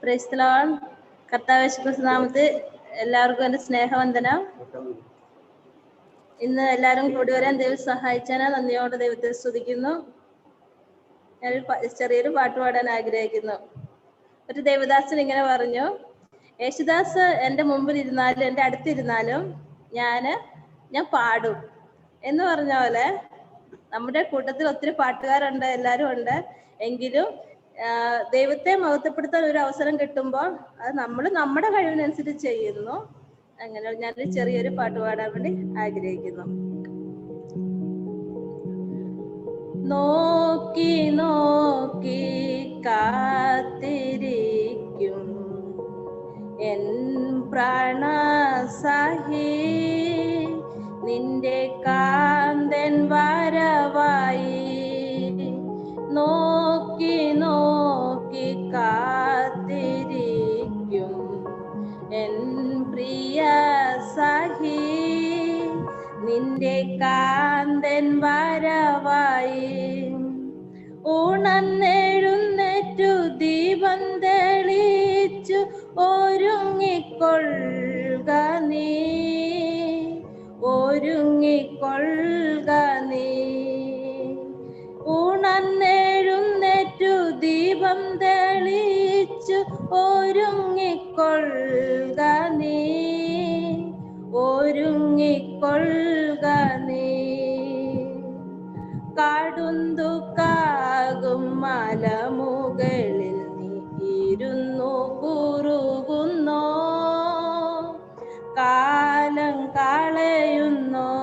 Praise the Lord. കർത്താവ് യേശുക്രിസ്തു നാമത്തിൽ എല്ലാവർക്കും എൻ്റെ സ്നേഹവന്ദനം. ഇന്ന് എല്ലാവരും കൂടി വരാൻ ദൈവം സഹായിച്ചാൽ നന്ദിയോടെ ദൈവത്തെ സ്തുതിക്കുന്നു. ഞാൻ ചെറിയൊരു പാട്ട് പാടാൻ ആഗ്രഹിക്കുന്നു. ഒരു ദേവദാസൻ ഇങ്ങനെ പറഞ്ഞു, യേശുദാസ് എൻ്റെ മുമ്പിൽ ഇരുന്നാലും എൻ്റെ അടുത്തിരുന്നാലും ഞാൻ പാടും എന്ന് പറഞ്ഞ പോലെ നമ്മുടെ കൂട്ടത്തിൽ ഒത്തിരി പാട്ടുകാരുണ്ട്, എല്ലാവരും ഉണ്ട്. എങ്കിലും ദൈവത്തെ മഹത്വപ്പെടുത്താൻ ഒരു അവസരം കിട്ടുമ്പോൾ അത് നമ്മൾ നമ്മുടെ കഴിവിനനുസരിച്ച് ചെയ്യുന്നു. അങ്ങനെ ഞാനൊരു ചെറിയൊരു പാട്ട് പാടാൻ വേണ്ടി ആഗ്രഹിക്കുന്നു. നോക്കി നോക്കി കാത്തിരിക്കും എൻ പ്രാണസഖി, നിന്റെ കാന്തൻ വരവായി. നോക്കി നോക്കി കാത്തിരിക്കും എൻ പ്രിയ സഖി, നിന്റെ കാന്തൻ വരവായി. ഉണർന്നെഴുന്നേറ്റു ദീപം തെളിച്ചു ഒരുങ്ങിക്കൊള്ളുക നീ, ഒരുങ്ങിക്കൊള്ളുക നീ. ഉണർന്നെഴുന്നേറ്റു ദീപം തെളിച്ചു ഒരുങ്ങിക്കൊള്ളുക നീ, ഒരുങ്ങിക്കൊള്ളുക നീ. കടുന്തുക്കാകും മലമുകളിൽ നീ ഇരുന്നു കുറുകുന്നോ, കാലം കളയുന്നോ.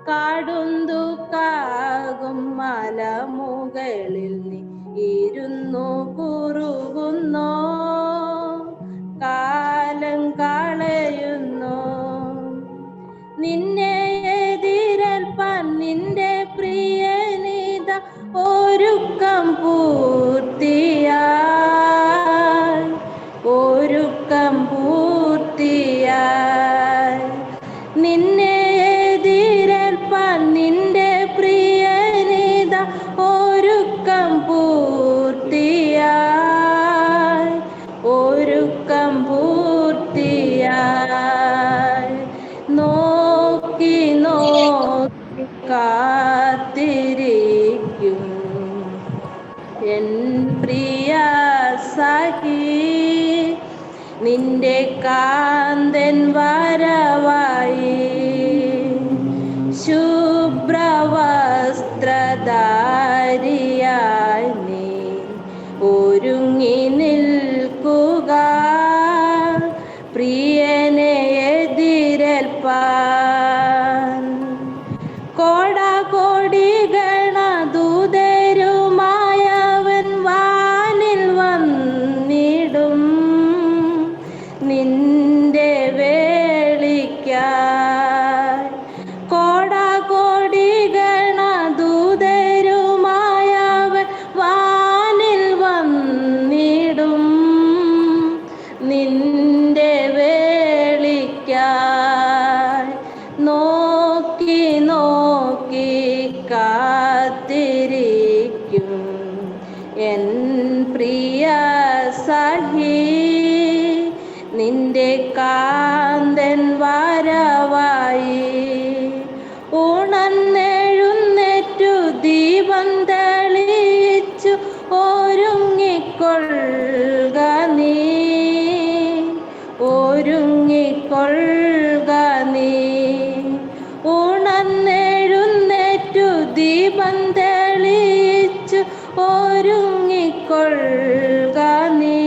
കടുന്തുക്കാകും മലമുകളിൽ നീ ഇരുന്നു കുറുകുന്നോ, കാലം കളയുന്നു. നിന്നെ എതിരേൽപ്പാൻ നിന്റെ പ്രിയനിത ഒരുക്കം പൂർത്തിയായി, ഒരുക്കം പൂർത്തിയായി. നിന്നെ എതിരേൽപ്പാൻ നിന്റെ പ്രിയനിത ഒരുക്കം പൂർത്തിയായി, ഒരുക്കം പൂർത്തിയായി. നോക്കി നോക്കി കാത്തിരിക്കും എൻ പ്രിയ സഖി, നിന്റെ കാന്തൻ വരവായി. ശുഭ്രവസ്ത്രധാരിയായി നീ ഒരുങ്ങി നിൽക്കുക, പ്രിയനെ എതിരേൽപ്പാൻ. കോടാകോടി ഗണദൂതരുമായവൻ വാനിൽ വന്നിടും നിന്റെ വേളിക്കായി. കോടാകോടി ഗണദൂതരുമായവൻ വാനിൽ വന്നിടും നിന്റെ വേളിക്കായി. നോക്കി നോക്കി കാത്തിരിക്കും എൻ പ്രിയ സഖി, നിന്റെ കാന്തൻ വരവായി. ഉണർന്നെഴുന്നേറ്റു ദീപം തെളിച്ചു ഒരുങ്ങിക്കൊള്ളുക നീ, ഒരുങ്ങിക്കൊള്ളുക നീ. ഉണർന്നെഴുന്നേറ്റു ദീപം തെളിച്ചു ഒരുങ്ങിക്കൊള്ളുക നീ,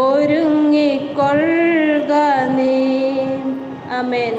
ഒരുങ്ങിക്കൊള്ളുക നീ. ആമേൻ.